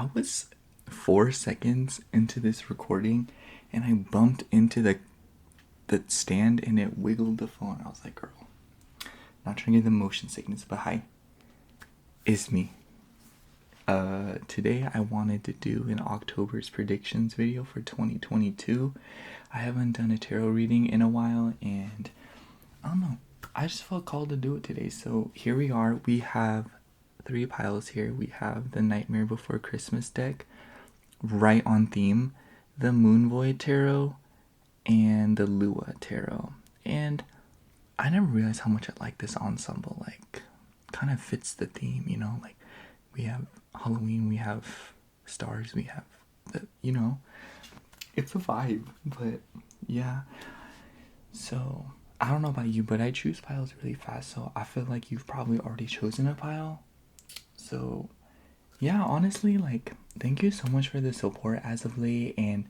I was 4 seconds into this recording and I bumped into the stand and it wiggled the phone. I was like, girl, not trying to get the motion sickness, but hi, it's me. Today I wanted to do an October's predictions video for 2022. I haven't done a tarot reading in a while and I don't know, I just felt called to do it today. So here we are. We have 3 piles here. We have the Nightmare Before Christmas deck, right on theme, the Moon Void Tarot, and the Lua Tarot. And I never realized how much I like this ensemble. Like, kind of fits the theme, you know? Like, we have Halloween, we have stars, we have the, you know? It's a vibe, but yeah. So, I don't know about you, but I choose piles really fast, so I feel like you've probably already chosen a pile. So, yeah, honestly, like, thank you so much for the support as of late and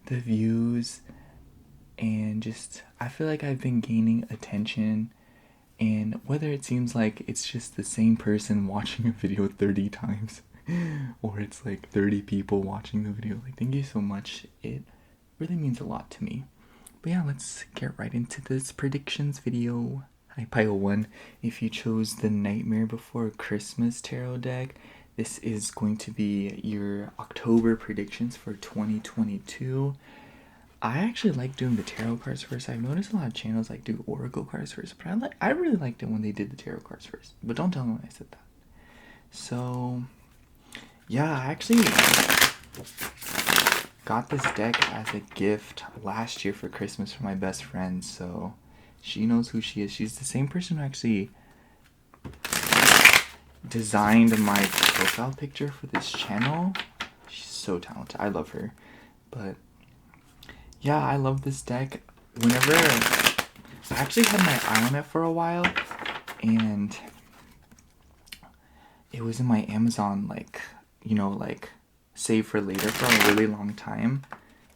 the views. And just, I feel like I've been gaining attention. And whether it seems like it's just the same person watching a video 30 times or it's like 30 people watching the video, like, thank you so much. It really means a lot to me. But yeah, let's get right into this predictions video. Hi, pile 1. If you chose the Nightmare Before Christmas tarot deck, this is going to be your October predictions for 2022. I actually like doing the tarot cards first. I've noticed a lot of channels like do oracle cards first, but I really liked it when they did the tarot cards first. But don't tell them when I said that. So yeah, I actually got this deck as a gift last year for Christmas from my best friend, so she knows who she is. She's the same person who actually designed my profile picture for this channel. She's so talented. I love her. But yeah, I love this deck. Whenever I actually had my eye on it for a while, and it was in my Amazon, like, you know, like, save for later for a really long time.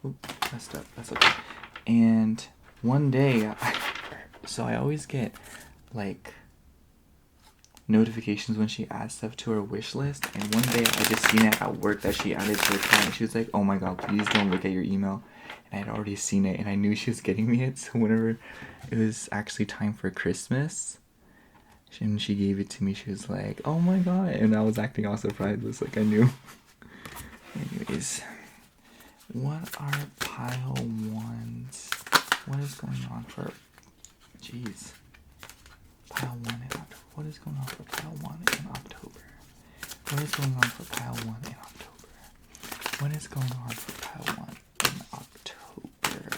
Oop, messed up. That's okay. And one day, so I always get like notifications when she adds stuff to her wish list. And one day I just seen it at work that she added to her account. She was like, "Oh my god, please don't look at your email." And I had already seen it and I knew she was getting me it. So whenever it was actually time for Christmas and she gave it to me, she was like, "Oh my god." And I was acting all surprised. It was like I knew. Anyways, what are pile 1s? What is going on for... Jeez. Pile 1 in October. What is going on for pile 1 in October? What is going on for pile 1 in October? What is going on for pile 1 in October?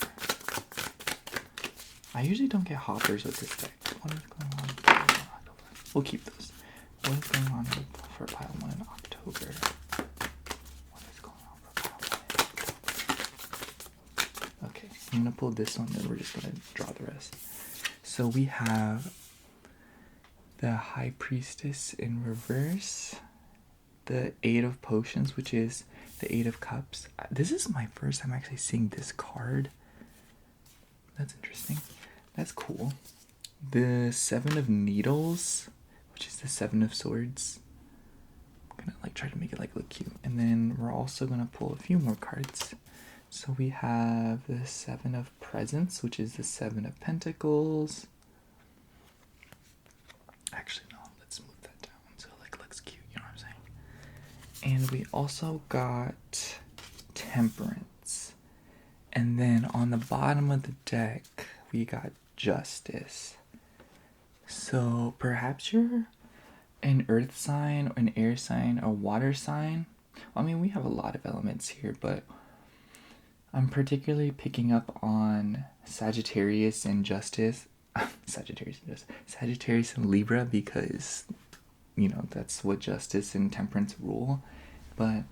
I usually don't get hoppers with this deck. What is going on for pile 1 in October? We'll keep those. What is going on for pile 1 in October? What is going on for pile 1 in October? Okay, I'm gonna pull this one, then we're just gonna draw the rest. So we have the High Priestess in reverse, the 8 of Potions, which is the 8 of Cups. This is my first time actually seeing this card. That's interesting. That's cool. The 7 of Needles, which is the 7 of Swords. I'm gonna like try to make it like look cute. And then we're also gonna pull a few more cards. So we have the 7 of Presents, which is the 7 of Pentacles. Actually, no, let's move that down so it like looks cute, you know what I'm saying? And we also got Temperance. And then on the bottom of the deck, we got Justice. So perhaps you're an earth sign, an air sign, a water sign. Well, I mean, we have a lot of elements here, but I'm particularly picking up on Sagittarius and Justice. Sagittarius and Libra, because, you know, that's what Justice and Temperance rule. But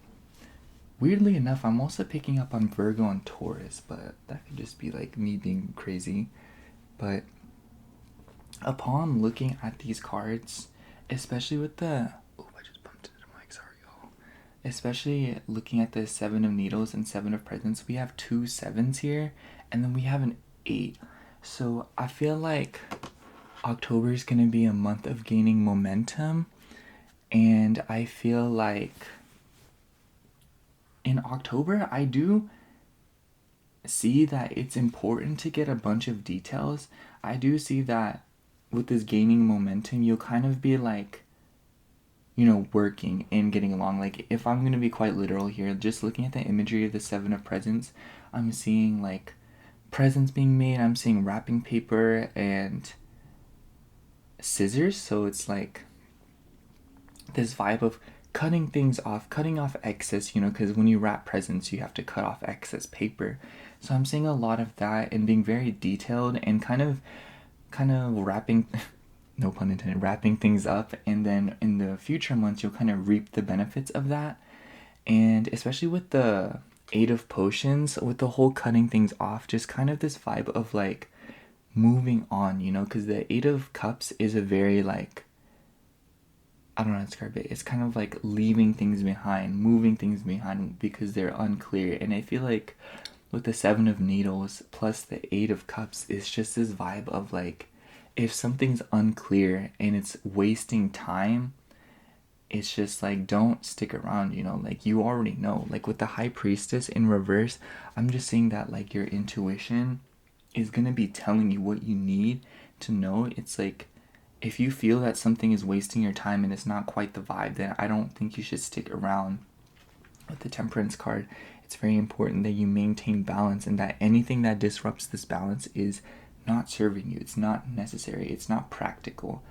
weirdly enough, I'm also picking up on Virgo and Taurus, but that could just be like me being crazy. But upon looking at these cards, especially with the... Oh, I just bumped into the mic, sorry y'all. Especially looking at the 7 of Needles and 7 of Presents, we have 2 7s here, and then we have an 8. So I feel like October is going to be a month of gaining momentum, and I feel like in October, I do see that it's important to get a bunch of details. I do see that with this gaining momentum, you'll kind of be like, you know, working and getting along. Like, if I'm gonna be quite literal here, just looking at the imagery of the Seven of Presents, I'm seeing like presents being made, I'm seeing wrapping paper and scissors. So it's like this vibe of cutting things off, cutting off excess, you know, because when you wrap presents, you have to cut off excess paper. So I'm seeing a lot of that and being very detailed and kind of wrapping, no pun intended, wrapping things up. And then in the future months, you'll kind of reap the benefits of that. And especially with the Eight of Potions, with the whole cutting things off, just kind of this vibe of like moving on, you know, because the Eight of Cups is a very like, I don't know how to describe it. It's kind of like leaving things behind, moving things behind because they're unclear. And I feel like with the Seven of Needles plus the Eight of Cups, it's just this vibe of like, if something's unclear and it's wasting time, it's just like, don't stick around, you know, like you already know. Like with the High Priestess in reverse, I'm just saying that like your intuition is gonna be telling you what you need to know. It's like, if you feel that something is wasting your time and it's not quite the vibe, then I don't think you should stick around. With the Temperance card, it's very important that you maintain balance and that anything that disrupts this balance is not serving you. It's not necessary. It's not practical.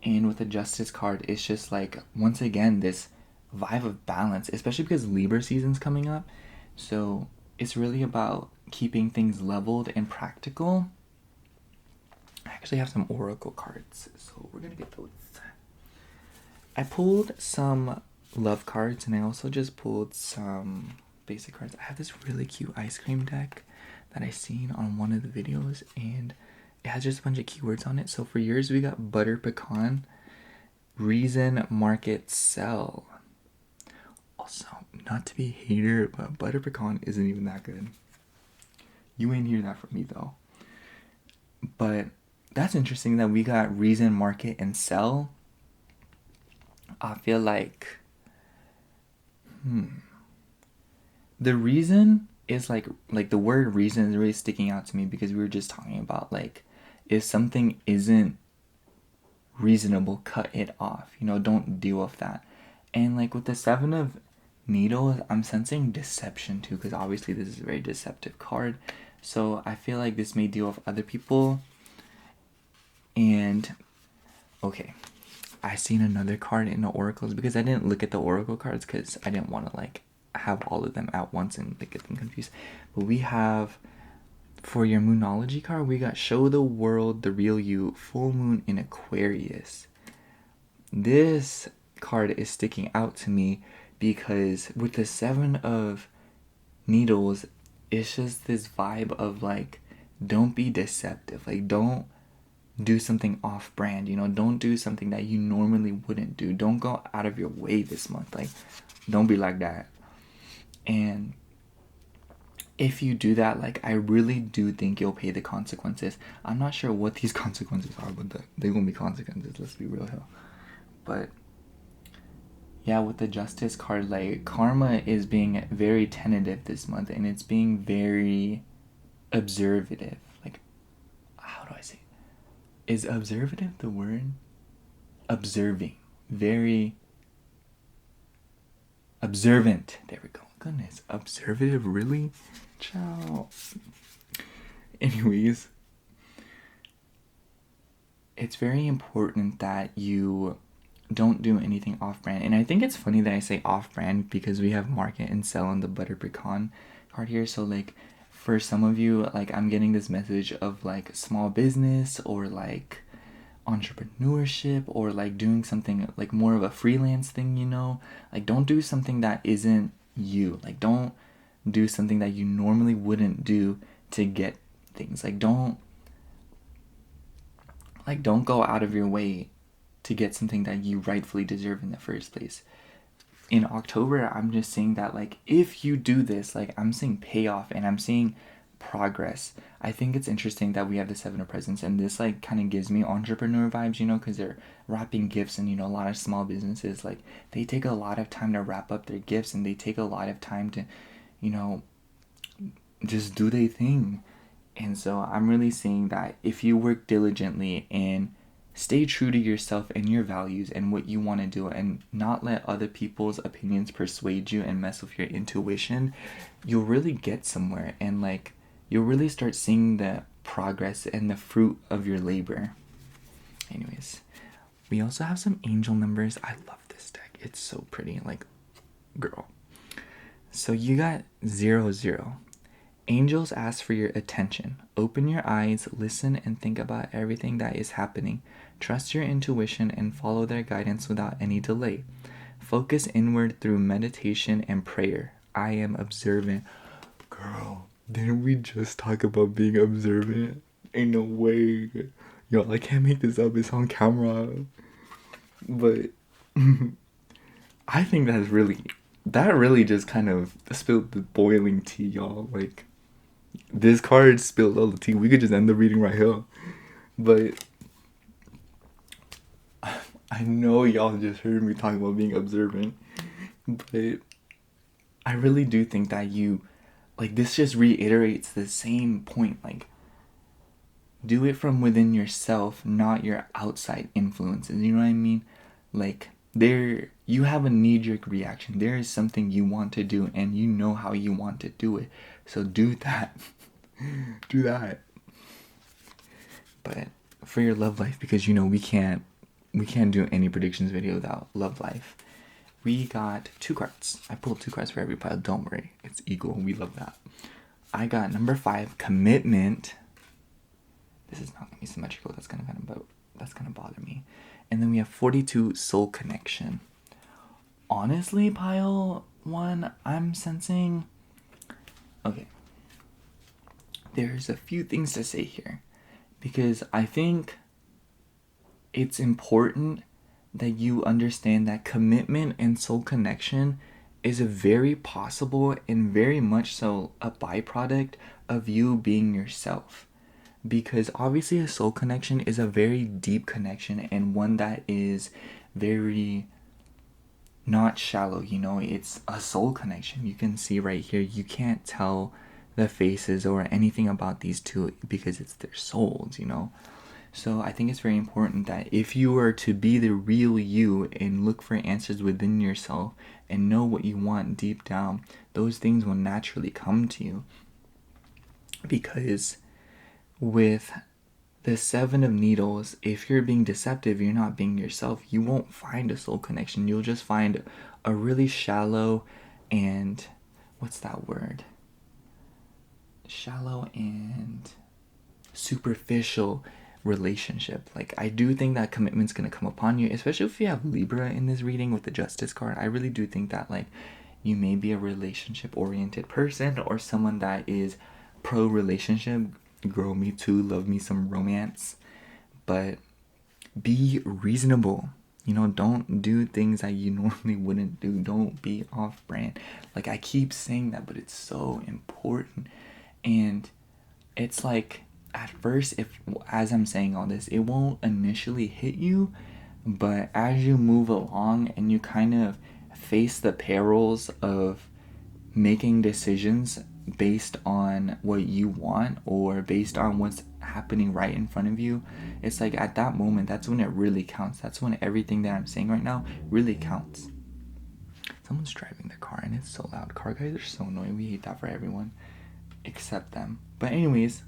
And with the Justice card, it's just like, once again, this vibe of balance, especially because Libra season's coming up. So it's really about keeping things leveled and practical. I actually have some oracle cards, so we're gonna get those. I pulled some love cards and I also just pulled some basic cards. I have this really cute ice cream deck that I seen on one of the videos and it has just a bunch of keywords on it. So for yours, we got butter pecan, reason, market, sell. Also, not to be a hater, but butter pecan isn't even that good. You ain't hear that from me though. But that's interesting that we got reason, market, and sell. I feel like the reason is like the word reason is really sticking out to me because we were just talking about like, if something isn't reasonable, cut it off, you know, don't deal with that. And like with the Seven of Needles, I'm sensing deception too, because obviously this is a very deceptive card. So I feel like this may deal with other people. And okay, I seen another card in the oracles because I didn't look at the oracle cards because I didn't want to like have all of them at once and like get them confused. But we have, for your Moonology card, we got show the world the real you, full moon in Aquarius. This card is sticking out to me because with the Seven of Needles, it's just this vibe of like, don't be deceptive. Like, don't do something off-brand, you know, don't do something that you normally wouldn't do. Don't go out of your way this month. Like, don't be like that. And if you do that, like, I really do think you'll pay the consequences. I'm not sure what these consequences are, but they're gonna be consequences, let's be real here. But yeah, with the Justice card, like, karma is being very tentative this month, and it's being very observative. Like, how do I say it? Is observative the word? Observing. Very observant. There we go. Goodness, observative, really? Ciao. Anyways, it's very important that you don't do anything off-brand. And I think it's funny that I say off-brand because we have market and sell on the butter pecan card here. So like, for some of you, like, I'm getting this message of like small business or like entrepreneurship or like doing something like more of a freelance thing, you know. Like, don't do something that isn't you. Like, don't do something that you normally wouldn't do to get things. Like, don't go out of your way to get something that you rightfully deserve in the first place. In October, I'm just saying that, like, if you do this, like, I'm seeing payoff and I'm seeing progress. I think it's interesting that we have the Seven of Presents, and this like kind of gives me entrepreneur vibes, you know, because they're wrapping gifts, and you know, a lot of small businesses, like, they take a lot of time to wrap up their gifts, and they take a lot of time to, you know, just do their thing. And so I'm really saying that if you work diligently and stay true to yourself and your values and what you want to do, and not let other people's opinions persuade you and mess with your intuition, you'll really get somewhere, and like, you'll really start seeing the progress and the fruit of your labor. Anyways, we also have some angel numbers. I love this deck. It's so pretty. Like, girl. So you got 0-0. Angels ask for your attention. Open your eyes, listen, and think about everything that is happening. Trust your intuition and follow their guidance without any delay. Focus inward through meditation and prayer. I am observant. Girl, didn't we just talk about being observant? Ain't no way. Yo, I can't make this up. It's on camera. But I think that really just kind of spilled the boiling tea, y'all. Like, this card spilled all the tea. We could just end the reading right here. But I know y'all just heard me talking about being observant. But I really do think that this just reiterates the same point. Like, do it from within yourself, not your outside influences. You know what I mean? Like, you have a knee-jerk reaction. There is something you want to do, and you know how you want to do it. So do that. Do that. But for your love life, because you know we can't do any predictions video without love life, we got 2 cards. I pulled 2 cards for every pile. Don't worry, it's equal. We love that. I got number 5, commitment. This is not gonna be symmetrical. That's gonna bother me. And then we have 42, soul connection. Honestly, pile 1, I'm sensing. Okay. There's a few things to say here, because I think it's important that you understand that commitment and soul connection is a very possible and very much so a byproduct of you being yourself. Because obviously a soul connection is a very deep connection, and one that is very not shallow, you know. It's a soul connection. You can see right here, you can't tell the faces or anything about these two because it's their souls, you know. So I think it's very important that if you were to be the real you and look for answers within yourself and know what you want deep down, those things will naturally come to you. Because with the 7 of Needles, if you're being deceptive, you're not being yourself, you won't find a soul connection. You'll just find a really shallow and, what's that word? Shallow and superficial relationship. Like, I do think that commitment's gonna come upon you, especially if you have Libra in this reading with the Justice card. I really do think that, like, you may be a relationship oriented person or someone that is pro relationship. Girl, me too, love me some romance, but be reasonable. You know, don't do things that you normally wouldn't do. Don't be off brand. Like, I keep saying that, but it's so important. And it's like, at first, as I'm saying all this, it won't initially hit you, but as you move along and you kind of face the perils of making decisions based on what you want or based on what's happening right in front of you, it's like at that moment, that's when it really counts. That's when everything that I'm saying right now really counts. Someone's driving their car and it's so loud. Car guys are so annoying. We hate that for everyone except them. But anyways,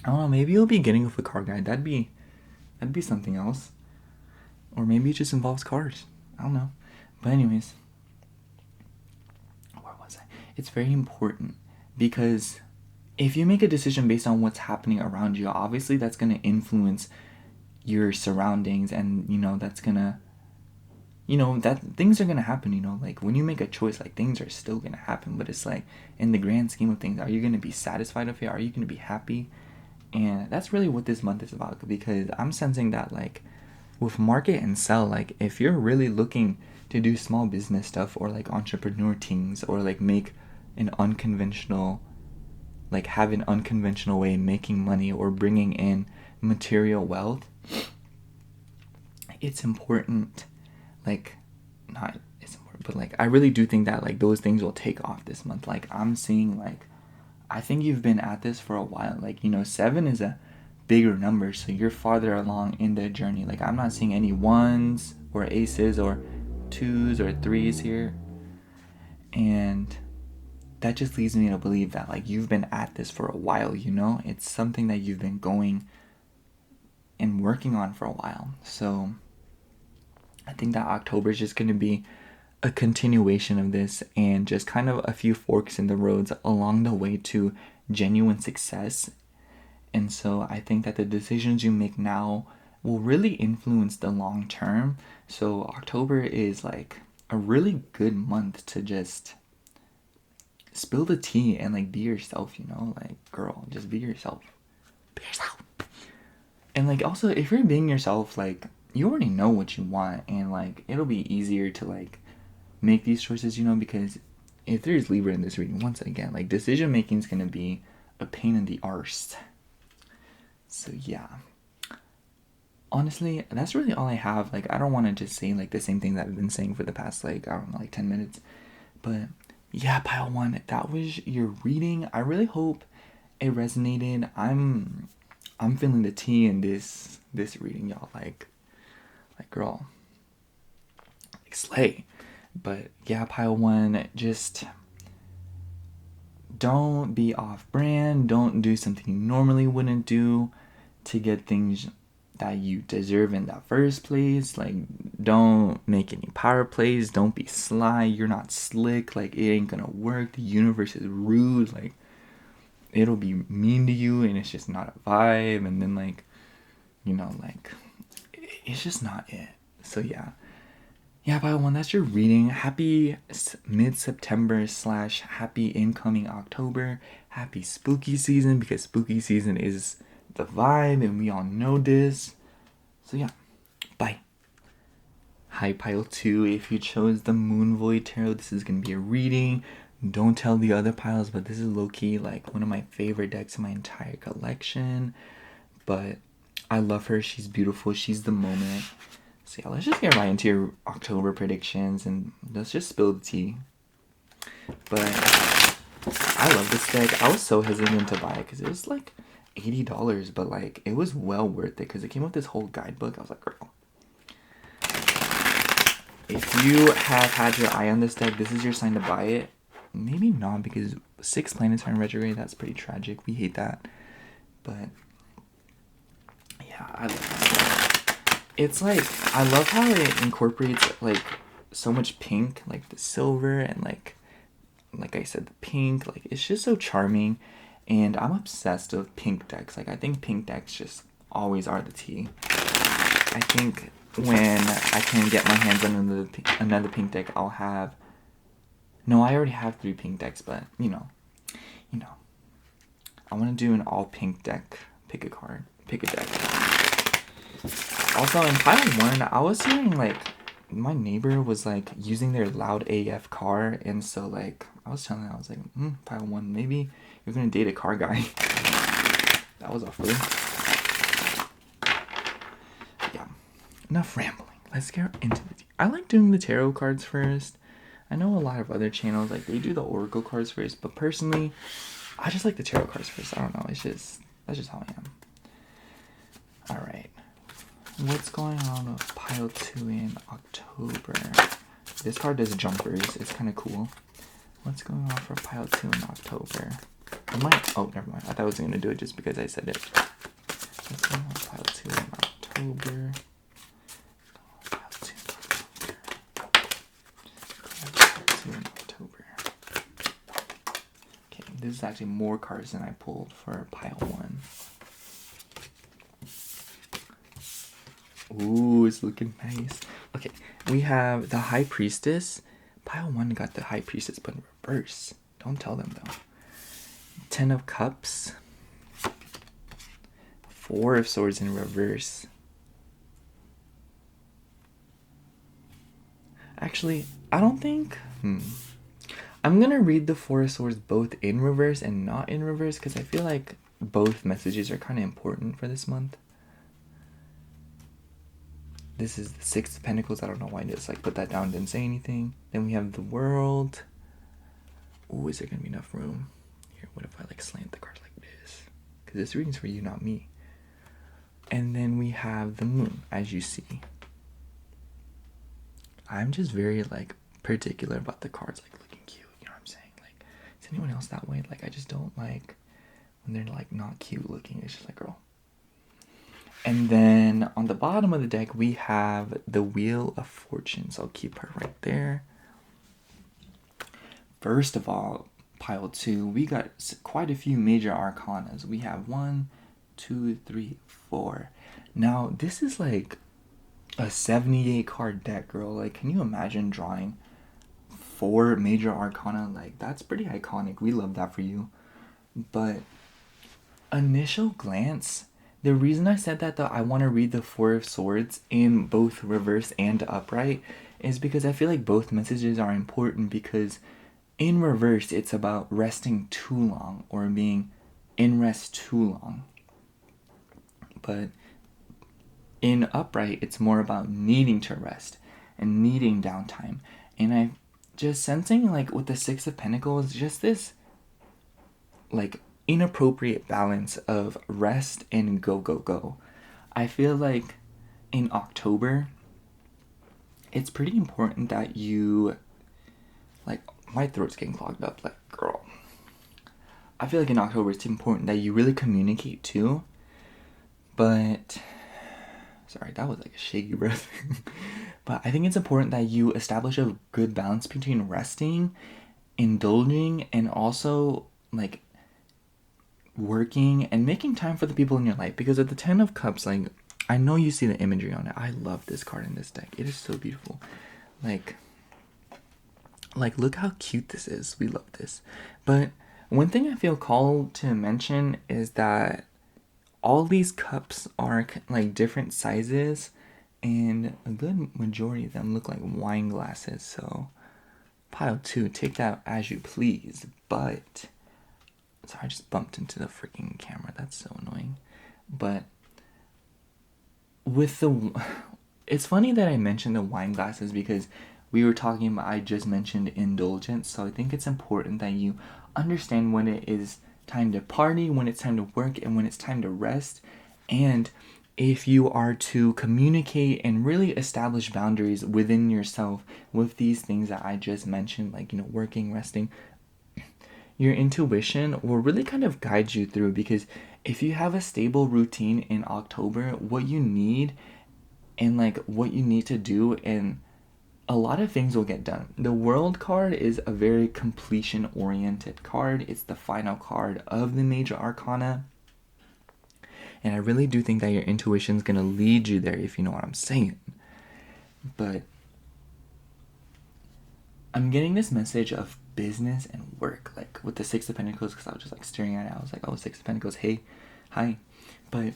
I don't know, maybe you'll be getting with a car guy. That'd be something else. Or maybe it just involves cars. I don't know. But anyways, where was I? It's very important because if you make a decision based on what's happening around you, obviously that's going to influence your surroundings, and you know that's going to, you know, that things are going to happen, you know, like when you make a choice, like things are still going to happen, but it's like in the grand scheme of things, are you going to be satisfied with it? Are you going to be happy? And that's really what this month is about, because I'm sensing that, like, with market and sell, like, if you're really looking to do small business stuff or like entrepreneur things or like make an unconventional like have an unconventional way of making money or bringing in material wealth, it's important, like, not it's important, but like I really do think that like those things will take off this month. Like I'm seeing, like, I think you've been at this for a while. Like, you know, 7 is a bigger number, so you're farther along in the journey. Like I'm not seeing any 1s or aces or 2s or 3s here, and that just leads me to believe that like you've been at this for a while, you know? It's something that you've been going and working on for a while. So I think that October is just going to be a continuation of this, and just kind of a few forks in the roads along the way to genuine success. And so I think that the decisions you make now will really influence the long term. So October is like a really good month to just spill the tea and like be yourself, you know? Like, girl, just be yourself. Be yourself. And like also, if you're being yourself, like you already know what you want, and like it'll be easier to like make these choices, you know, because if there's Libra in this reading, once again, like decision making is gonna be a pain in the arse. So yeah, honestly, that's really all I have. Like I don't want to just say like the same thing that I've been saying for the past, like, I don't know, like 10 minutes. But yeah, pile 1, that was your reading. I really hope it resonated. I'm feeling the tea in this reading, y'all. Like girl, like slay. But yeah, pile 1, just don't be off brand. Don't do something you normally wouldn't do to get things that you deserve in the first place. Like, don't make any power plays. Don't be sly. You're not slick. Like, it ain't gonna work. The universe is rude. Like, it'll be mean to you, and it's just not a vibe. And then, like, you know, like, it's just not it. So yeah, pile 1, that's your reading. Happy mid-September / happy incoming October. Happy spooky season, because spooky season is the vibe, and we all know this. So yeah, bye. Hi, pile 2. If you chose the Moon Void Tarot, this is gonna be a reading. Don't tell the other piles, but this is low-key like one of my favorite decks in my entire collection. But I love her. She's beautiful. She's the moment. So yeah, let's just get right into your October predictions, and let's just spill the tea. But I love this deck. I was so hesitant to buy it because it was like $80, but like it was well worth it because it came with this whole guidebook. I was like, girl, if you have had your eye on this deck, this is your sign to buy it. Maybe not, because 6 planets are in retrograde. That's pretty tragic. We hate that. But yeah, I love this deck. It's like, I love how it incorporates like so much pink, like the silver, and like I said, the pink. Like, it's just so charming, and I'm obsessed with pink decks. Like, I think pink decks just always are the tea. I think when I can get my hands on another pink deck, I'll have... No, I already have 3 pink decks, but you know. I want to do an all pink deck. Pick a card. Pick a deck. Also, in pile 1, I was hearing like my neighbor was like using their loud AF car, and so like I was telling her, I was like, pile 1, maybe you're gonna date a car guy. That was awful. Yeah, enough rambling. Let's get into the... I like doing the tarot cards first. I know a lot of other channels, like, they do the oracle cards first, but personally, I just like the tarot cards first. I don't know, that's just how I am. Alright, what's going on with pile 2 in October? This card does jumpers, it's kind of cool. What's going on for pile 2 in October? Oh, never mind, I thought I was going to do it just because I said it. What's going on with pile 2 in October? This is actually more cards than I pulled for pile 1. Ooh, it's looking nice. Okay, we have the High Priestess. Pile 1 got the High Priestess, but in reverse. Don't tell them, though. 10 of Cups. 4 of Swords in reverse. Actually, I don't think... I'm gonna read the Four of Swords both in reverse and not in reverse because I feel like both messages are kind of important for this month. This is the Six of Pentacles. I don't know why I just like put that down, didn't say anything. Then we have the World. Oh, is there gonna be enough room? Here, what if I like slant the card like this? Because this reading's for you, not me. And then we have the Moon, as you see. I'm just very like particular about the cards like looking cute, you know what I'm saying? Like, is anyone else that way? Like, I just don't like when they're like not cute looking. It's just like, girl. And then on the bottom of the deck we have the Wheel of Fortune, so I'll keep her right there. First of all, pile 2, we got quite a few major arcanas. We have 1, 2, 3, 4. Now this is like a 78 card deck, girl. Like, can you imagine drawing 4 major arcana? Like, that's pretty iconic. We love that for you. But initial glance, the reason I said that though, I want to read the Four of Swords in both reverse and upright, is because I feel like both messages are important, because in reverse it's about resting too long or being in rest too long. But in upright, it's more about needing to rest and needing downtime. And I'm just sensing, like, with the Six of Pentacles, just this, like, inappropriate balance of rest and go, go, go. I feel like in October, it's pretty important that you, like, my throat's getting clogged up, like, girl. I feel like in October, it's important that you really communicate too. But sorry, that was like a shaky breath. But I think it's important that you establish a good balance between resting, indulging, and also like working and making time for the people in your life. Because at the Ten of Cups, like, I know you see the imagery on it. I love this card in this deck. It is so beautiful. Like look how cute this is. We love this. But one thing I feel called to mention is that all these cups are like different sizes, and a good majority of them look like wine glasses. So pile 2, take that as you please. But sorry, I just bumped into the freaking camera. That's so annoying. But with the, it's funny that I mentioned the wine glasses because we were talking about, I just mentioned indulgence. So I think it's important that you understand when it is time to party, when it's time to work, and when it's time to rest. And if you are to communicate and really establish boundaries within yourself with these things that I just mentioned, like, you know, working, resting, your intuition will really kind of guide you through. Because if you have a stable routine in October, what you need and like what you need to do, and a lot of things will get done. The World card is a very completion oriented card. It's the final card of the major arcana. And I really do think that your intuition is going to lead you there, if you know what I'm saying. But I'm getting this message of business and work, like with the Six of Pentacles, because I was just like staring at it. I was like, oh, Six of Pentacles, hey, hi. But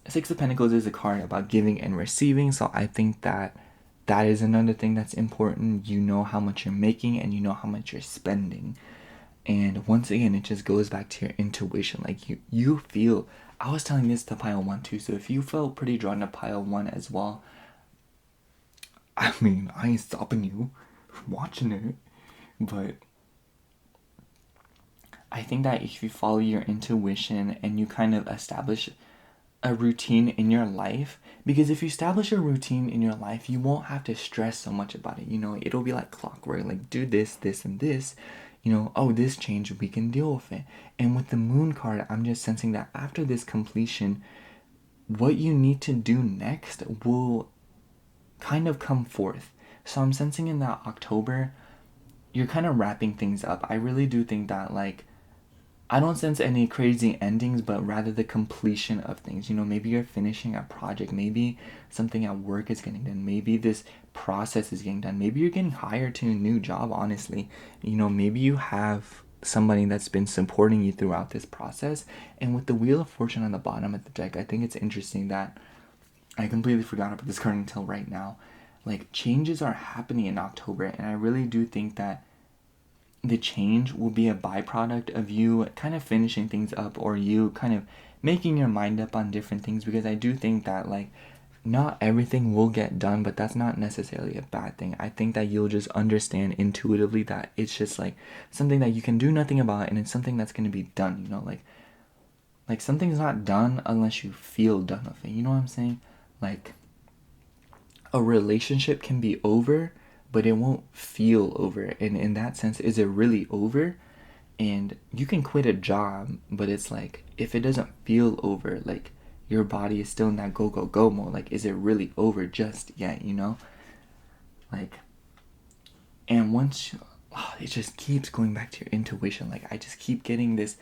Six of Pentacles is a card about giving and receiving. So I think that that is another thing that's important. You know how much you're making and you know how much you're spending. And once again, it just goes back to your intuition. Like you feel, I was telling this to pile 1 too. So if you felt pretty drawn to pile 1 as well, I mean, I ain't stopping you from watching it. But I think that if you follow your intuition and you kind of establish a routine in your life, because if you establish a routine in your life, you won't have to stress so much about it. You know, it'll be like clockwork, like do this, this, and this. You know, oh, this change, we can deal with it. And with the Moon card, I'm just sensing that after this completion, what you need to do next will kind of come forth. So I'm sensing in that October, you're kind of wrapping things up. I really do think that, like, I don't sense any crazy endings, but rather the completion of things. You know, maybe you're finishing a project. Maybe something at work is getting done. Maybe this process is getting done. Maybe you're getting hired to a new job, honestly. You know, maybe you have somebody that's been supporting you throughout this process. And with the Wheel of Fortune on the bottom of the deck, I think it's interesting that I completely forgot about this card until right now. Like, changes are happening in October, and I really do think that the change will be a byproduct of you kind of finishing things up, or you kind of making your mind up on different things, because I do think that like not everything will get done, but that's not necessarily a bad thing. I think that you'll just understand intuitively that it's just like something that you can do nothing about, and it's something that's going to be done, you know, like something's not done unless you feel done with it, you know what I'm saying? Like a relationship can be over, but it won't feel over, and in that sense, is it really over? And you can quit a job, but it's like if it doesn't feel over, like your body is still in that go go go mode, like is it really over just yet, you know? Like, and once it just keeps going back to your intuition. Like I just keep getting this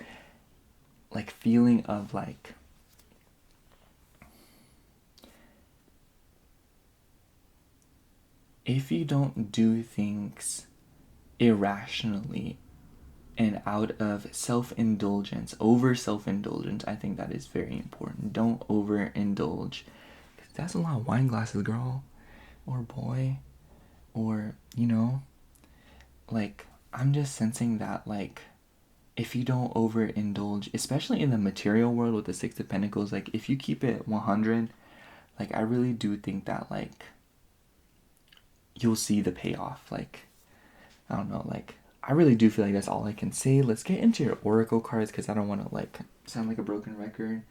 like feeling of like if you don't do things irrationally and out of self-indulgence, over self-indulgence, I think that is very important. Don't overindulge. That's a lot of wine glasses, girl. Or boy. Or, you know, like, I'm just sensing that, like, if you don't overindulge, especially in the material world with the Six of Pentacles, like, if you keep it 100, like, I really do think that, like, you'll see the payoff. Like, I don't know, like, I really do feel like that's all I can say. Let's get into your oracle cards, because I don't want to like sound like a broken record.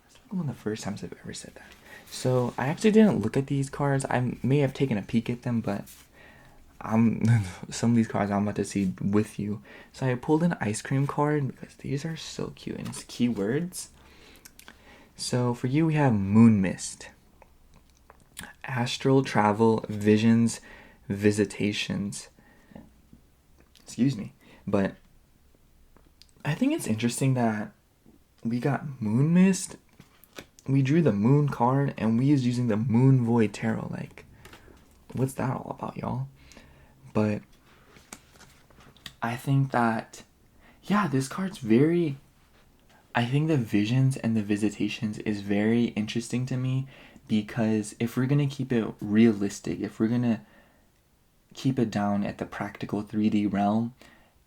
It's like one of the first times I've ever said that. So I actually didn't look at these cards. I may have taken a peek at them, but some of these cards I'm about to see with you. So I pulled an ice cream card because these are so cute, and it's keywords. So for you, we have moon mist, astral travel, visions, visitations. Excuse me. But I think it's interesting that we got moon mist, we drew the moon card, and we is using the moon void tarot. Like, what's that all about, y'all? But I think that, yeah, this card's very, I think the visions and the visitations is very interesting to me, because if we're gonna keep it realistic, if we're gonna keep it down at the practical 3D realm,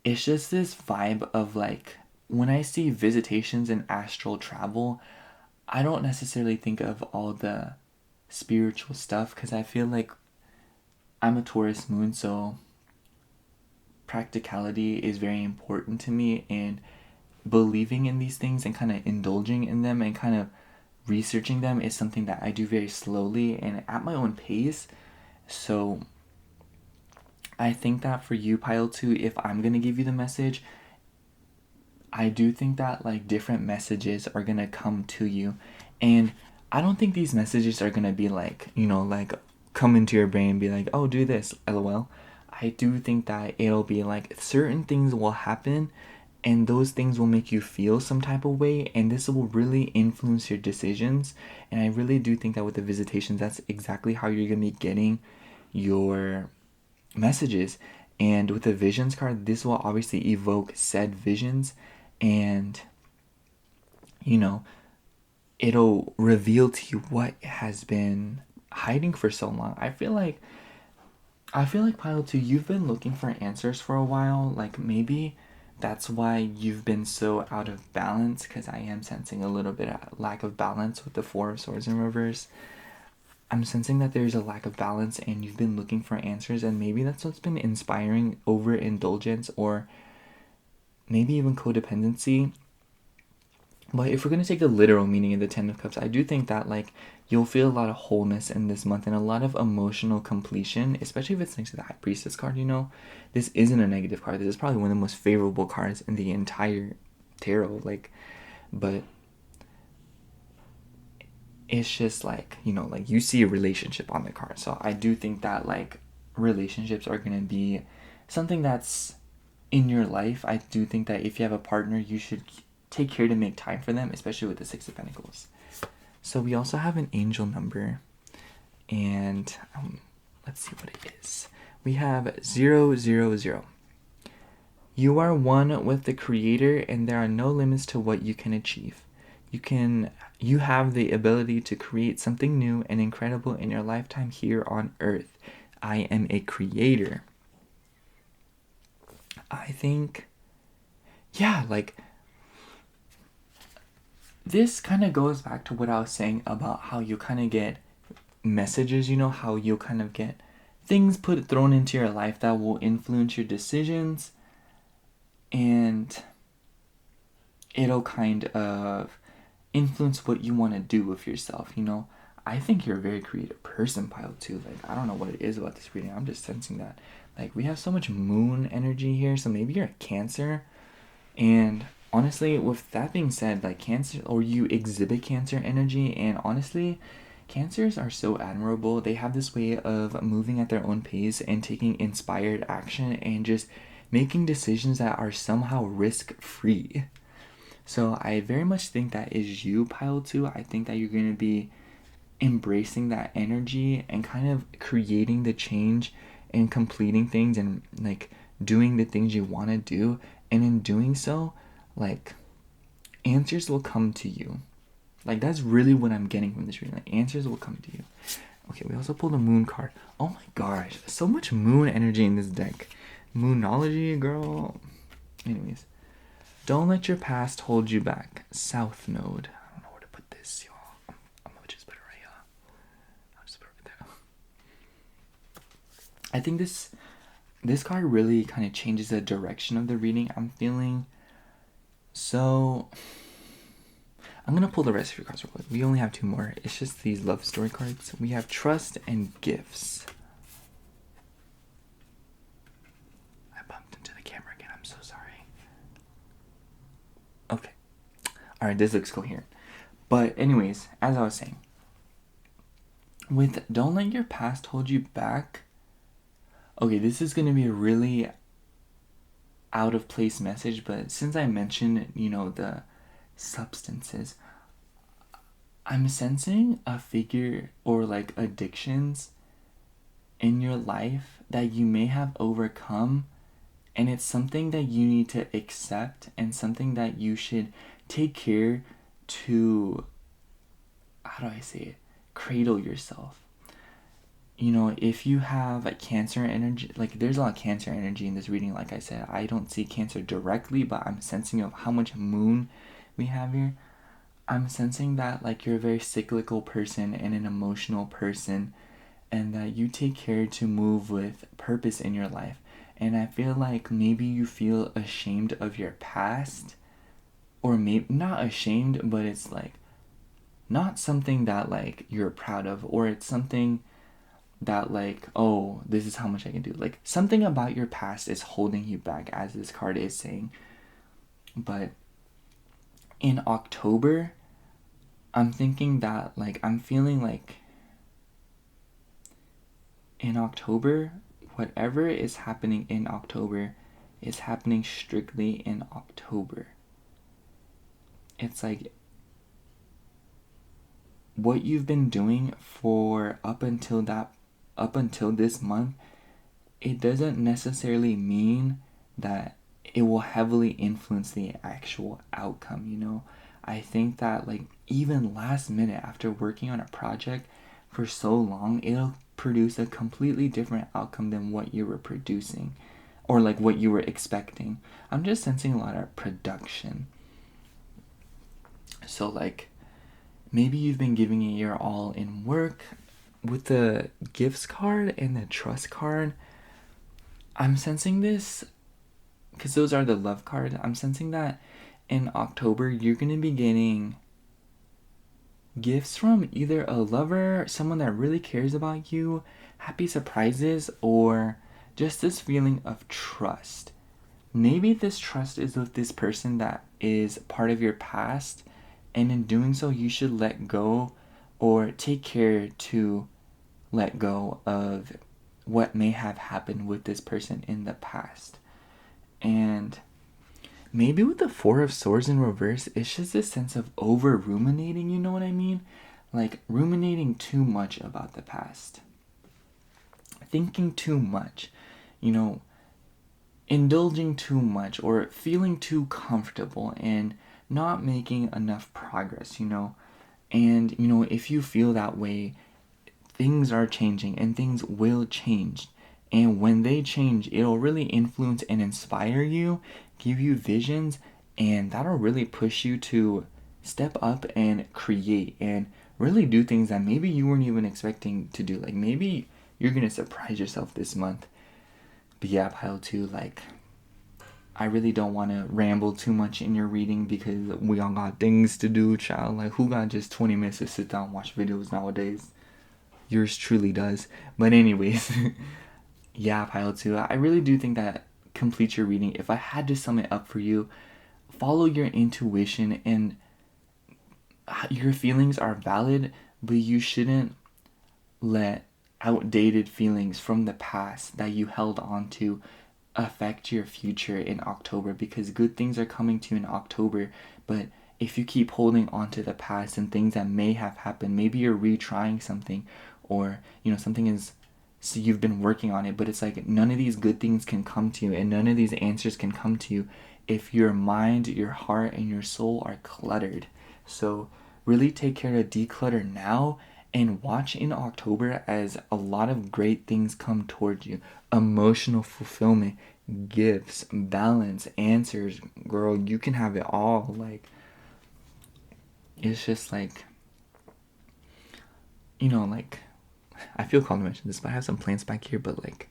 it's just this vibe of like, when I see visitations and astral travel, I don't necessarily think of all the spiritual stuff, because I feel like I'm a Taurus moon, so practicality is very important to me, and believing in these things and kind of indulging in them and kind of researching them is something that I do very slowly and at my own pace. So I think that for you, Pile 2, if I'm going to give you the message, I do think that like different messages are going to come to you. And I don't think these messages are going to be like, you know, like come into your brain and be like, oh, do this, LOL. I do think that it'll be like certain things will happen, and those things will make you feel some type of way, and this will really influence your decisions. And I really do think that with the visitations, that's exactly how you're going to be getting your messages. And with the visions card, this will obviously evoke said visions, and you know, it'll reveal to you what has been hiding for so long. I feel like Pile 2, you've been looking for answers for a while. Like maybe that's why you've been so out of balance, because I am sensing a little bit of lack of balance with the Four of Swords in reverse. I'm sensing that there's a lack of balance, and you've been looking for answers, and maybe that's what's been inspiring overindulgence, or maybe even codependency. But if we're going to take the literal meaning of the Ten of Cups, I do think that like you'll feel a lot of wholeness in this month and a lot of emotional completion, especially if it's next to the High Priestess card, you know. This isn't a negative card. This is probably one of the most favorable cards in the entire tarot. Like, but it's just like, you know, like you see a relationship on the card. So I do think that like relationships are going to be something that's in your life. I do think that if you have a partner, you should take care to make time for them, especially with the Six of Pentacles. So we also have an angel number, and let's see what it is. We have 000. You are one with the Creator, and there are no limits to what you can achieve. You have the ability to create something new and incredible in your lifetime here on Earth. I am a creator. I I think, yeah, like, this kind of goes back to what I was saying about how you kind of get messages, how you kind of get things thrown into your life that will influence your decisions, and it'll kind of influence what you want to do with yourself. I think you're a very creative person, Pile 2. Like, I don't know what it is about this reading. I'm just sensing that. Like, we have so much moon energy here, so maybe you're a Cancer. And honestly, with that being said, like, Cancer, or you exhibit Cancer energy, and honestly, Cancers are so admirable. They have this way of moving at their own pace and taking inspired action and just making decisions that are somehow risk-free. So I very much think that is you, Pile 2. I think that you're going to be embracing that energy and kind of creating the change and completing things and like doing the things you want to do. And in doing so, like, answers will come to you. Like, that's really what I'm getting from this reading. Like, answers will come to you. Okay, we also pulled a moon card. Oh my gosh, so much moon energy in this deck. Moonology, girl. Anyways, don't let your past hold you back. South Node. I don't know where to put this, y'all. I'm gonna just put it right here. I'll just put it right there. I think this card really kind of changes the direction of the reading I'm feeling. So I'm gonna pull the rest of your cards real quick. We only have 2 more. It's just these love story cards. We have Trust and Gifts. I bumped into the camera again. I'm so sorry. Okay. Alright, this looks coherent. But anyways, as I was saying, with don't let your past hold you back. Okay, this is gonna be a really out of place message, but since I mentioned, the substances, I'm sensing a figure or like addictions in your life that you may have overcome, and it's something that you need to accept and something that you should take care to, how do I say it, cradle yourself. If you have a Cancer energy, like, there's a lot of Cancer energy in this reading. Like I said, I don't see Cancer directly, but I'm sensing of how much moon we have here. I'm sensing that, like, you're a very cyclical person and an emotional person, and that you take care to move with purpose in your life. And I feel like maybe you feel ashamed of your past, or maybe not ashamed, but it's like not something that like you're proud of, or it's something that like, oh, this is how much I can do. Like, something about your past is holding you back, as this card is saying. But in October, I'm thinking that, like, I'm feeling like in October, whatever is happening in October is happening strictly in October. It's like what you've been doing for up until this month, it doesn't necessarily mean that it will heavily influence the actual outcome. I think that, like, even last minute after working on a project for so long, it'll produce a completely different outcome than what you were producing, or like what you were expecting. I'm just sensing a lot of production. So like, maybe you've been giving it your all in work. With the Gifts card and the Trust card, I'm sensing this, because those are the love card. I'm sensing that in October, you're going to be getting gifts from either a lover, someone that really cares about you, happy surprises, or just this feeling of trust. Maybe this trust is with this person that is part of your past, and in doing so, you should let go or take care to let go of what may have happened with this person in the past. And maybe with the Four of Swords in reverse, it's just this sense of over ruminating, you know what I mean? Like, ruminating too much about the past. Thinking too much, indulging too much, or feeling too comfortable and not making enough progress, And, if you feel that way, things are changing and things will change. And when they change, it'll really influence and inspire you, give you visions, and that'll really push you to step up and create and really do things that maybe you weren't even expecting to do. Like maybe you're gonna surprise yourself this month. But yeah, pile 2, like, I really don't want to ramble too much in your reading because we all got things to do, child. Like, who got just 20 minutes to sit down and watch videos nowadays? Yours truly does. But anyways, yeah, pile 2, I really do think that completes your reading. If I had to sum it up for you, follow your intuition, and your feelings are valid, but you shouldn't let outdated feelings from the past that you held on to affect your future in October, because good things are coming to you in October. But if you keep holding on to the past and things that may have happened, maybe you're retrying something, or something is, so you've been working on it, but it's like none of these good things can come to you and none of these answers can come to you if your mind, your heart, and your soul are cluttered. So really take care to declutter now and watch in October as a lot of great things come towards you. Emotional fulfillment, gifts, balance, answers. Girl, you can have it all. Like, it's just like, like, I feel called to mention this, but I have some plants back here, but like,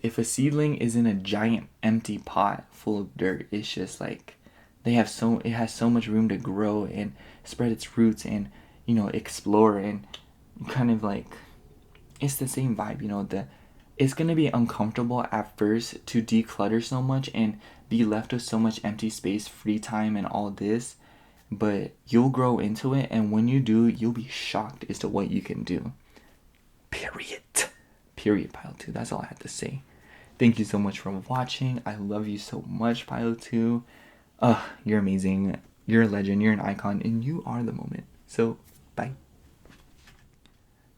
if a seedling is in a giant empty pot full of dirt, it's just like, it has so much room to grow and spread its roots and explore, and kind of like, it's the same vibe. It's gonna be uncomfortable at first to declutter so much and be left with so much empty space, free time, and all this, but you'll grow into it, and when you do, you'll be shocked as to what you can do. Period, pile 2. That's all I have to say. Thank you so much for watching. I love you so much, pile 2. You're amazing. You're a legend. You're an icon, and you are the moment. So, bye.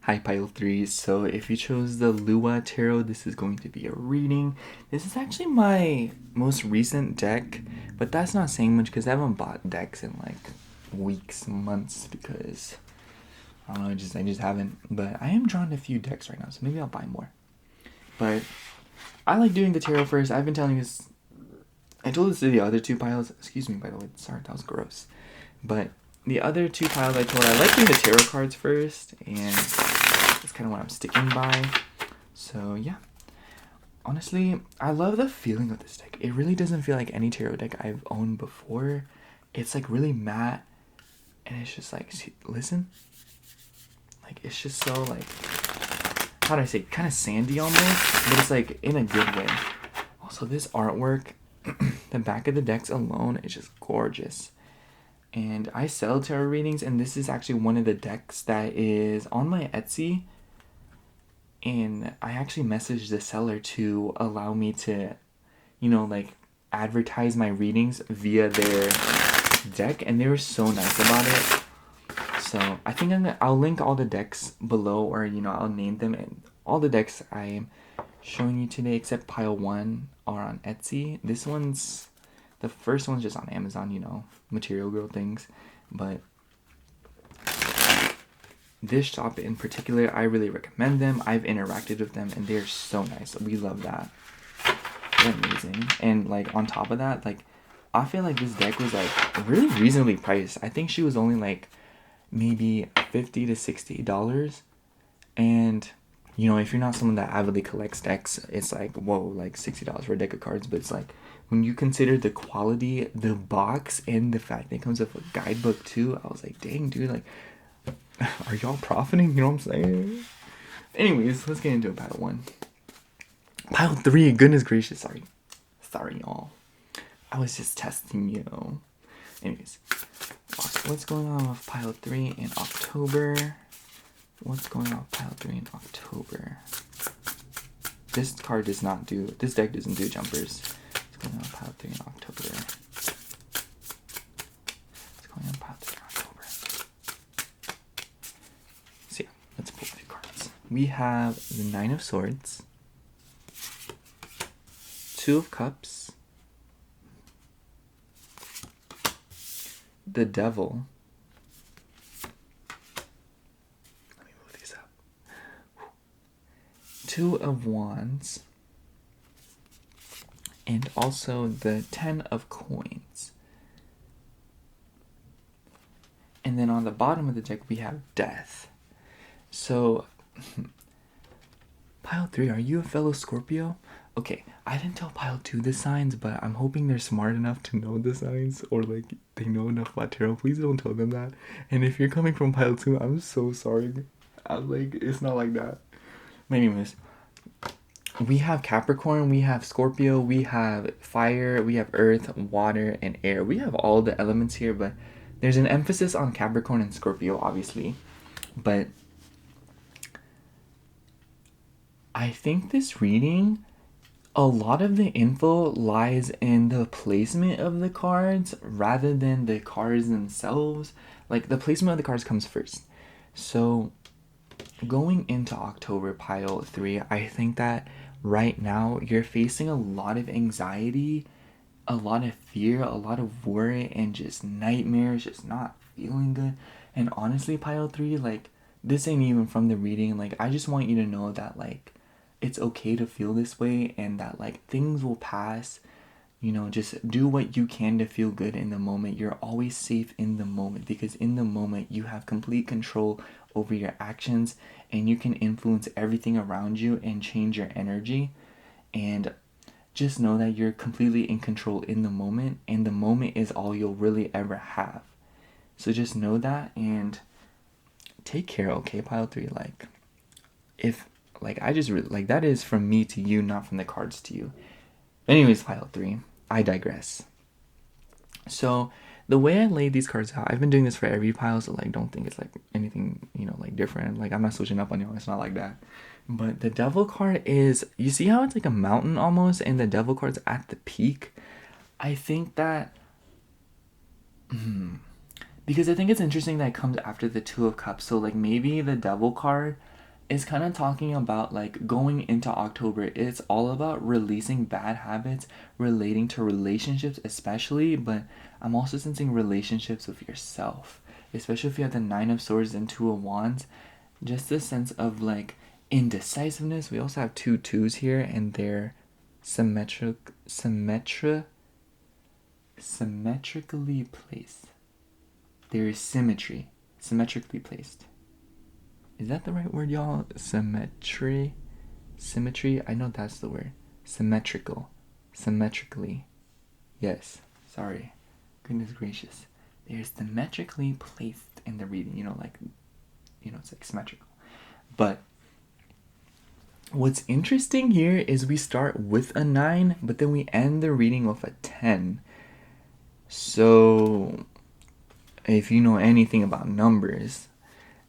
Hi, pile 3. So, if you chose the Lua Tarot, this is going to be a reading. This is actually my most recent deck, but that's not saying much because I haven't bought decks in like weeks, months, because I don't know, I just haven't. But I am drawing a few decks right now, so maybe I'll buy more. But I like doing the tarot first. I've been telling you this. I told this to the other 2 piles. Excuse me, by the way. Sorry, that was gross. But the other 2 piles I like doing the tarot cards first, and that's kind of what I'm sticking by. So, yeah. Honestly, I love the feeling of this deck. It really doesn't feel like any tarot deck I've owned before. It's like really matte, and it's just like, see, listen. Like, it's just so like, how do I say, kind of sandy almost, but it's like in a good way. Also, this artwork, the back of the decks alone is just gorgeous. And I sell tarot readings, and this is actually one of the decks that is on my Etsy. And I actually messaged the seller to allow me to, like, advertise my readings via their deck, and they were so nice about it. So I think I'll link all the decks below, or I'll name them, and all the decks I am showing you today except pile 1 are on Etsy. The first one's just on Amazon, Material Girl things, but this shop in particular, I really recommend them. I've interacted with them, and they're so nice. We love that. They're amazing. And like, on top of that, like, I feel like this deck was like really reasonably priced. I think she was only like maybe $50 to $60, and if you're not someone that avidly collects decks, it's like, whoa, like $60 for a deck of cards. But it's like, when you consider the quality, the box, and the fact that it comes with a guidebook too, I was like, dang, dude, like, are y'all profiting? You know what I'm saying? Anyways, let's get into it. Pile 1. Pile 3, goodness gracious, sorry, y'all. I was just testing you. Anyways, what's going on with pile 3 in October? What's going on with pile 3 in October? This deck doesn't do jumpers. What's going on with pile 3 in October? What's going on with pile 3 in October? So yeah, let's pull a few cards. We have the 9 of Swords, 2 of Cups, the Devil. Let me move these up. Two of Wands, and also the 10 of Coins. And then on the bottom of the deck, we have Death. So, Pile 3, are you a fellow Scorpio? Okay, I didn't tell Pile 2 the signs, but I'm hoping they're smart enough to know the signs, or like they know enough about tarot. Please don't tell them that. And if you're coming from Pile 2, I'm so sorry. It's not like that. But anyways, we have Capricorn, we have Scorpio, we have fire, we have earth, water, and air. We have all the elements here, but there's an emphasis on Capricorn and Scorpio, obviously. But I think this reading, a lot of the info lies in the placement of the cards rather than the cards themselves. Like, the placement of the cards comes first. So, going into October, Pile 3, I think that right now you're facing a lot of anxiety, a lot of fear, a lot of worry, and just nightmares, just not feeling good. And honestly, Pile 3, like, this ain't even from the reading. Like, I just want you to know that, like, it's okay to feel this way, and that, like, things will pass. You know, just do what you can to feel good in the moment. You're always safe in the moment, because in the moment you have complete control over your actions, and you can influence everything around you and change your energy. And just know that you're completely in control in the moment, and the moment is all you'll really ever have. So just know that and take care, okay, Pile 3? Like, if, like, I just, like, that is from me to you, not from the cards to you. Anyways, Pile 3, I digress. So, the way I laid these cards out, I've been doing this for every pile, so, like, don't think it's, like, anything, you know, like, different. Like, I'm not switching up on you, it's not like that. But the Devil card is, you see how it's like a mountain almost, and the Devil card's at the peak? I think that, because I think it's interesting that it comes after the Two of Cups. So, like, maybe the Devil card is kind of talking about, like, going into October, it's all about releasing bad habits relating to relationships especially, but I'm also sensing relationships with yourself, especially if you have the Nine of Swords and Two of Wands. Just a sense of, like, indecisiveness. We also have two twos here, and they're symmetrically placed. There is symmetrically placed. Is that the right word, y'all? Symmetry? I know that's the word. Symmetrically. Yes. Sorry. Goodness gracious. They're symmetrically placed in the reading. You know, like, you know, it's like symmetrical. But what's interesting here is we start with a 9, but then we end the reading with a 10. So, if you know anything about numbers,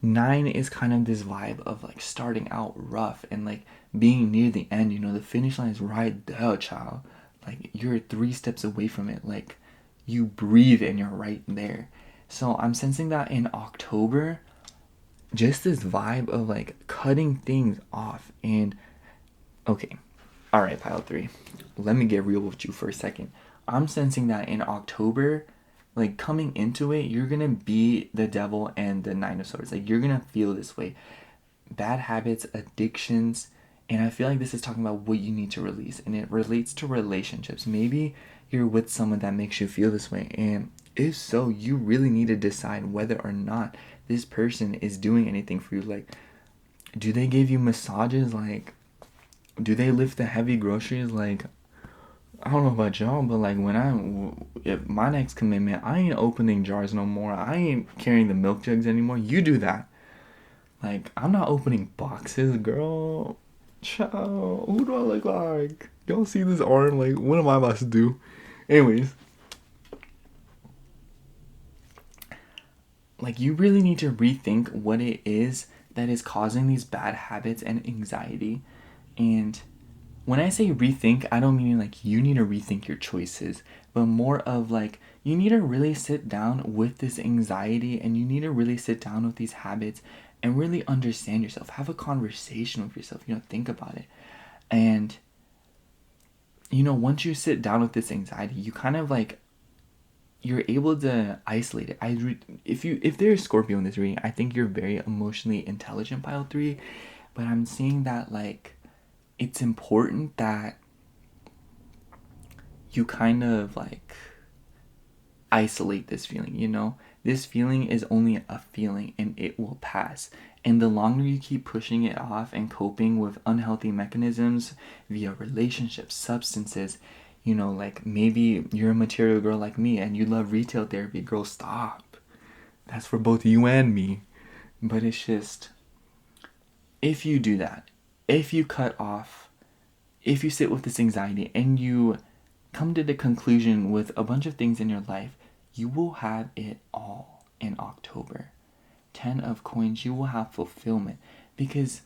9 is kind of this vibe of, like, starting out rough and, like, being near the end. You know, the finish line is right there, child. Like, you're 3 steps away from it. Like, you breathe and you're right there. So I'm sensing that in October, just this vibe of, like, cutting things off. And okay, all right, Pile 3, let me get real with you for a second. I'm sensing that in October, like, coming into it, you're gonna be the Devil and the Nine of Swords. Like, you're gonna feel this way. Bad habits, addictions, and I feel like this is talking about what you need to release, and it relates to relationships. Maybe you're with someone that makes you feel this way, and if so, you really need to decide whether or not this person is doing anything for you. Like, do they give you massages? Like, do they lift the heavy groceries? Like, I don't know about y'all, but, like, if my next commitment, I ain't opening jars no more. I ain't carrying the milk jugs anymore. You do that. Like, I'm not opening boxes, girl. Ciao. Who do I look like? Y'all see this arm? Like, what am I about to do? Anyways. Like, you really need to rethink what it is that is causing these bad habits and anxiety. And when I say rethink, I don't mean, like, you need to rethink your choices, but more of, like, you need to really sit down with this anxiety, and you need to really sit down with these habits and really understand yourself. Have a conversation with yourself, you know, think about it. And, you know, once you sit down with this anxiety, you kind of, like, you're able to isolate it. If there's Scorpio in this reading, I think you're very emotionally intelligent, Pile 3, but I'm seeing that, like, it's important that you kind of like isolate this feeling, you know? This feeling is only a feeling and it will pass. And the longer you keep pushing it off and coping with unhealthy mechanisms via relationships, substances, you know, like maybe you're a material girl like me and you love retail therapy, girl, stop. That's for both you and me. But it's just, if you do that, if you cut off, if you sit with this anxiety and you come to the conclusion with a bunch of things in your life, you will have it all in October. 10 of coins, you will have fulfillment. Because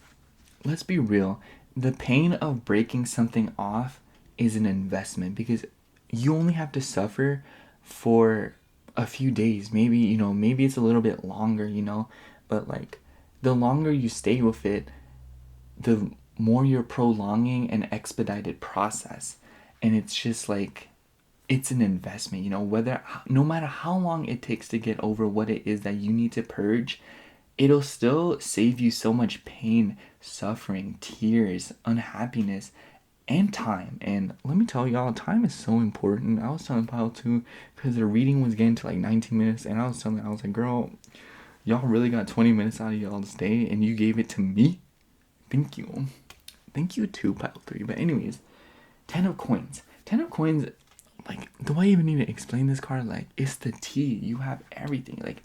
let's be real, the pain of breaking something off is an investment, because you only have to suffer for a few days. Maybe, you know, maybe it's a little bit longer, you know, but like the longer you stay with it, the more you're prolonging an expedited process. And it's just like, it's an investment, you know, no matter how long it takes to get over what it is that you need to purge, it'll still save you so much pain, suffering, tears, unhappiness, and time. And let me tell y'all, time is so important. I was telling Pile too, because the reading was getting to like 19 minutes, and I was like, girl, y'all really got 20 minutes out of y'all's day, and you gave it to me? Thank you. Thank you too, Pile 3. But anyways, 10 of coins. 10 of coins, like, do I even need to explain this card? Like, it's the T. You have everything. Like,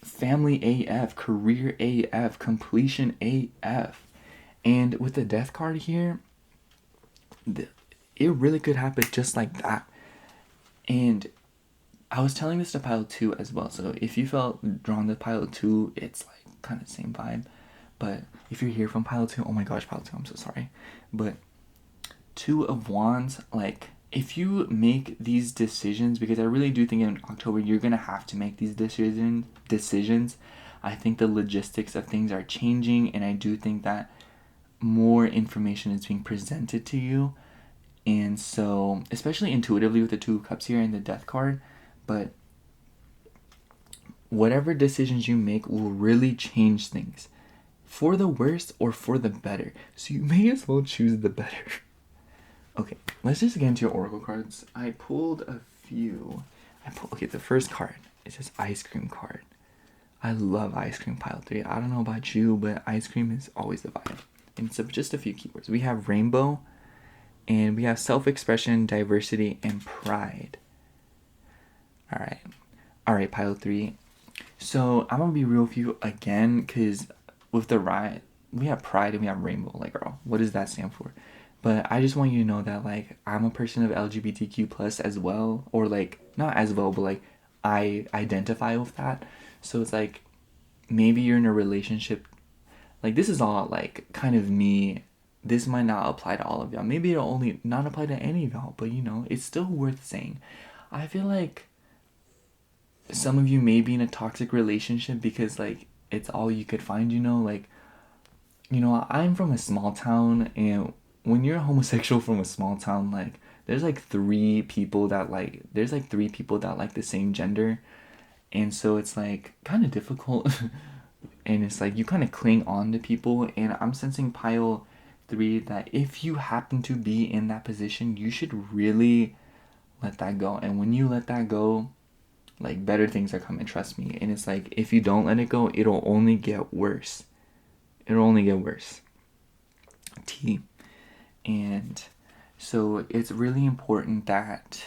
family AF, career AF, completion AF. And with the death card here, it really could happen just like that. And I was telling this to Pile 2 as well. So if you felt drawn to Pile 2, it's like kind of the same vibe. But if you're here from Pile 2, oh my gosh, Pile 2, I'm so sorry. But 2 of Wands, like, if you make these decisions, because I really do think in October you're going to have to make these decisions. I think the logistics of things are changing, and I do think that more information is being presented to you. And so, especially intuitively with the 2 of Cups here and the Death card, but whatever decisions you make will really change things for the worse or for the better. So you may as well choose the better. Okay, let's just get into your oracle cards. I pulled a few. Okay, the first card is this ice cream card. I love ice cream, Pile 3. I don't know about you, but ice cream is always the vibe. And it's just a few keywords. We have rainbow, and we have self-expression, diversity, and pride. All right, Pile 3. So I'm gonna be real with you again, because with the ride, we have pride and we have rainbow. Like, girl, what does that stand for? But I just want you to know that, like, I'm a person of LGBTQ plus as well, or like, not as well, but like, I identify with that. So it's like, maybe you're in a relationship, like, this is all like kind of me. This might not apply to all of y'all. Maybe it'll only not apply to any of y'all, but you know, it's still worth saying. I feel like some of you may be in a toxic relationship because like it's all you could find, you know, like, you know, I'm from a small town, and when you're a homosexual from a small town, like there's like three people that like the same gender, and so it's like kind of difficult. And it's like you kind of cling on to people, and I'm sensing Pile 3 that if you happen to be in that position, you should really let that go. And when you let that go, like, better things are coming, trust me. And it's like, if you don't let it go, it'll only get worse. It'll only get worse. T. And so it's really important that,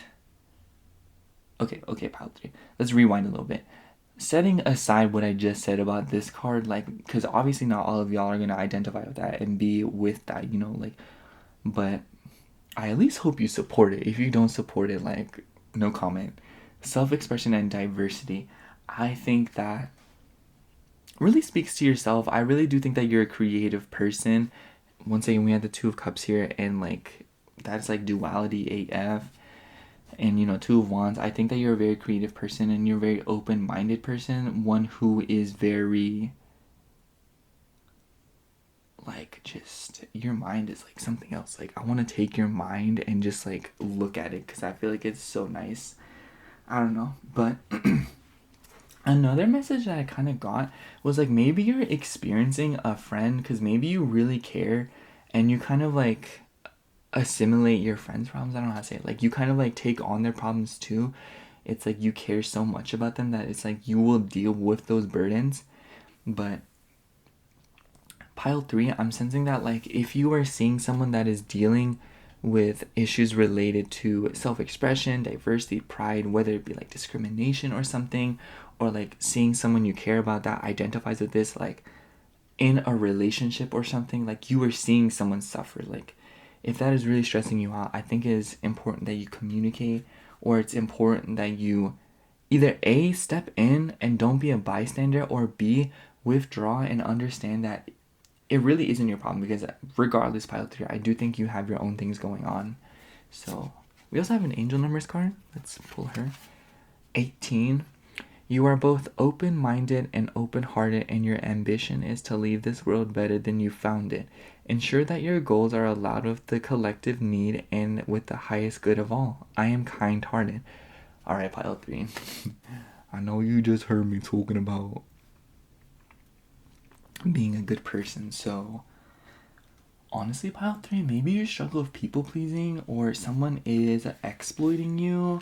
okay, Pile 3. Let's rewind a little bit. Setting aside what I just said about this card, like, because obviously not all of y'all are going to identify with that and be with that, you know, like, but I at least hope you support it. If you don't support it, like, no comment. Self-expression and diversity, I think that really speaks to yourself. I really do think that you're a creative person. Once again, we had the 2 of Cups here, and like, that's like duality AF. And you know, 2 of Wands, I think that you're a very creative person, and you're a very open-minded person, one who is very, like, just, your mind is like something else. Like, I want to take your mind and just like look at it, because I feel like it's so nice. I don't know, but another message that I kind of got was like, maybe you're experiencing a friend, because maybe you really care and you kind of like assimilate your friends' problems. I don't know how to say it. Like, you kind of like take on their problems too. It's like you care so much about them that it's like you will deal with those burdens. But pile 3, I'm sensing that like if you are seeing someone that is dealing with issues related to self-expression, diversity, pride, whether it be like discrimination or something, or like seeing someone you care about that identifies with this, like in a relationship or something, like you are seeing someone suffer, like if that is really stressing you out, I think it is important that you communicate, or it's important that you either A, step in and don't be a bystander, or B, withdraw and understand that it really isn't your problem, because regardless, pile 3, I do think you have your own things going on. So we also have an angel numbers card. Let's pull her. 18. You are both open-minded and open-hearted, and your ambition is to leave this world better than you found it. Ensure that your goals are aligned with the collective need and with the highest good of all. I am kind-hearted. Alright, pile 3. I know you just heard me talking about being a good person, so honestly, pile 3, maybe you struggle with people pleasing, or someone is exploiting you,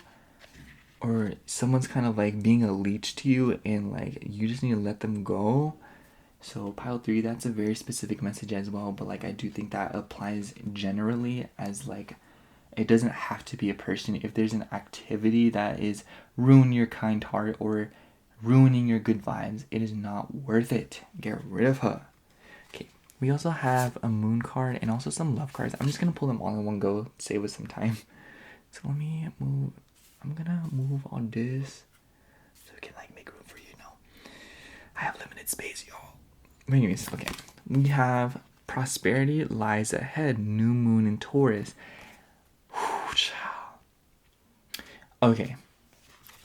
or someone's kind of like being a leech to you, and like you just need to let them go. So pile 3, that's a very specific message as well, but like I do think that applies generally, as like it doesn't have to be a person. If there's an activity that is ruining your kind heart or ruining your good vibes, it is not worth it. Get rid of her. Okay, we also have a moon card and also some love cards. I'm just gonna pull them all in one go, save us some time. So let me move. I'm gonna move on this so we can like make room for you. Know, I have limited space, y'all. But anyways, okay, we have prosperity lies ahead. New moon in Taurus. Okay.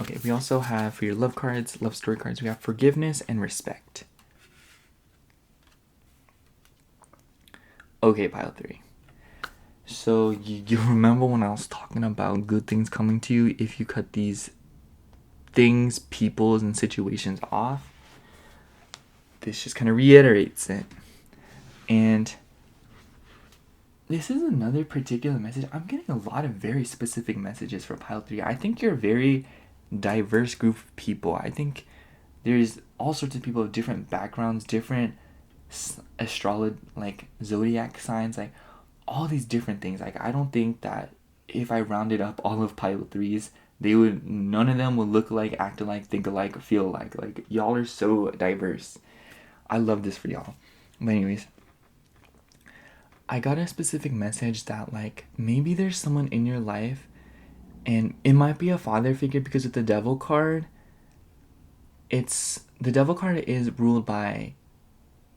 Okay, we also have, for your love cards, love story cards, we have forgiveness and respect. Okay, pile 3. So you remember when I was talking about good things coming to you if you cut these things, peoples, and situations off? This just kind of reiterates it. And this is another particular message. I'm getting a lot of very specific messages for pile 3. I think you're a very diverse group of people. I think there's all sorts of people of different backgrounds, different astrology, like zodiac signs, like all these different things. Like I don't think that if I rounded up all of pile 3s, none of them would look alike, act alike, think alike, or feel alike. Like y'all are so diverse. I love this for y'all. But anyways, I got a specific message that like maybe there's someone in your life, and it might be a father figure, because with the devil card, the devil card is ruled by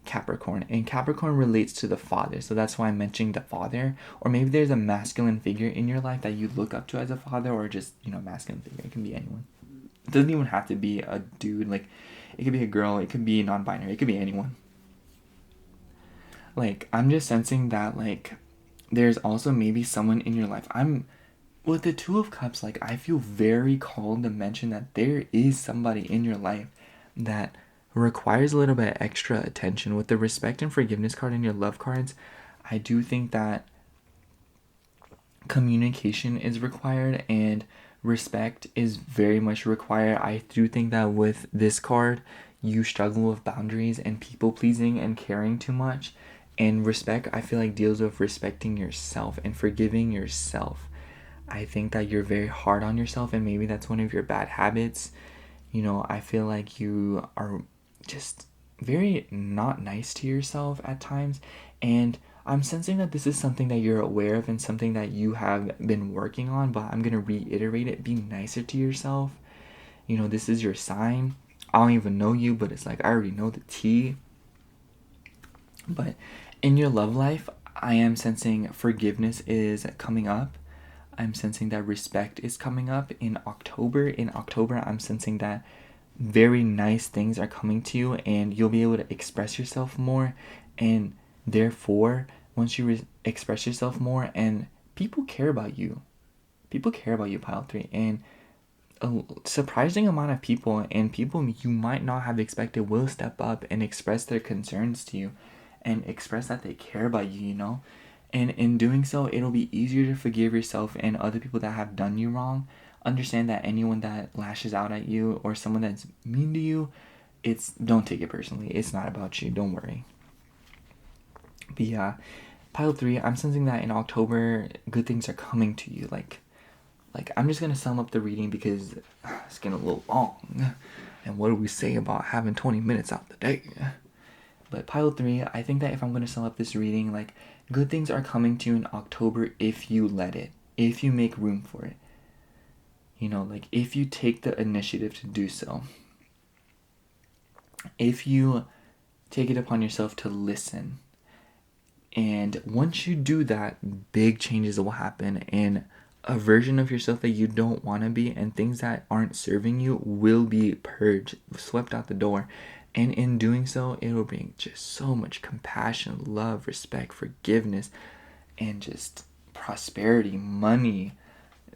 Capricorn, and Capricorn relates to the father, so that's why I'm mentioning the father. Or maybe there's a masculine figure in your life that you look up to as a father, or just, masculine figure. It can be anyone. It doesn't even have to be a dude. Like, it could be a girl, it could be non-binary, it could be anyone. Like, I'm just sensing that, like, there's also maybe someone in your life. With the Two of Cups, like, I feel very called to mention that there is somebody in your life that requires a little bit extra attention. With the respect and forgiveness card in your love cards, I do think that communication is required and respect is very much required. I do think that with this card, you struggle with boundaries and people pleasing and caring too much. And respect, I feel like, deals with respecting yourself and forgiving yourself. I think that you're very hard on yourself, and maybe that's one of your bad habits. I feel like you are just very not nice to yourself at times, and I'm sensing that this is something that you're aware of and something that you have been working on, but I'm going to reiterate it. Be nicer to yourself. This is your sign. I don't even know you, but it's like I already know the tea. But in your love life, I am sensing forgiveness is coming up. I'm sensing that respect is coming up in October. In October, I'm sensing that very nice things are coming to you, and you'll be able to express yourself more. And therefore, once you express yourself more, and people care about you. People care about you, pile 3. And a surprising amount of people, and people you might not have expected, will step up and express their concerns to you. and express that they care about you, you know? And in doing so, it'll be easier to forgive yourself and other people that have done you wrong. Understand that anyone that lashes out at you or someone that's mean to you, don't take it personally. It's not about you. Don't worry. But yeah, pile 3, I'm sensing that in October, good things are coming to you. Like I'm just gonna sum up the reading because it's getting a little long. And what do we say about having 20 minutes out the day? But pile 3, I think that if I'm gonna sum up this reading, like, good things are coming to you in October if you let it, if you make room for it. You know, like, if you take the initiative to do so. If you take it upon yourself to listen. And once you do that, big changes will happen, and a version of yourself that you don't want to be and things that aren't serving you will be purged, swept out the door. And in doing so, it will bring just so much compassion, love, respect, forgiveness, and just prosperity, money.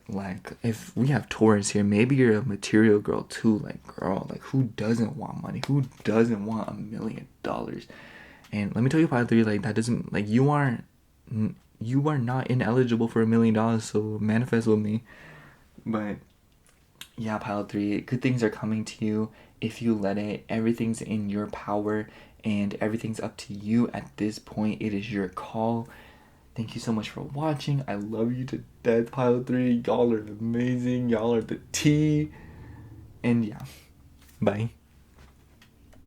Like, if we have Taurus here, maybe you're a material girl too. Like, girl, like, who doesn't want money? Who doesn't want $1 million? And let me tell you, pile 3, like, that doesn't, like, you are not ineligible for $1 million, so manifest with me. But yeah, pile 3, good things are coming to you if you let it. Everything's in your power, and everything's up to you at this point. It is your call. Thank you so much for watching. I love you to death, pile 3. Y'all are amazing. Y'all are the tea. And yeah, bye.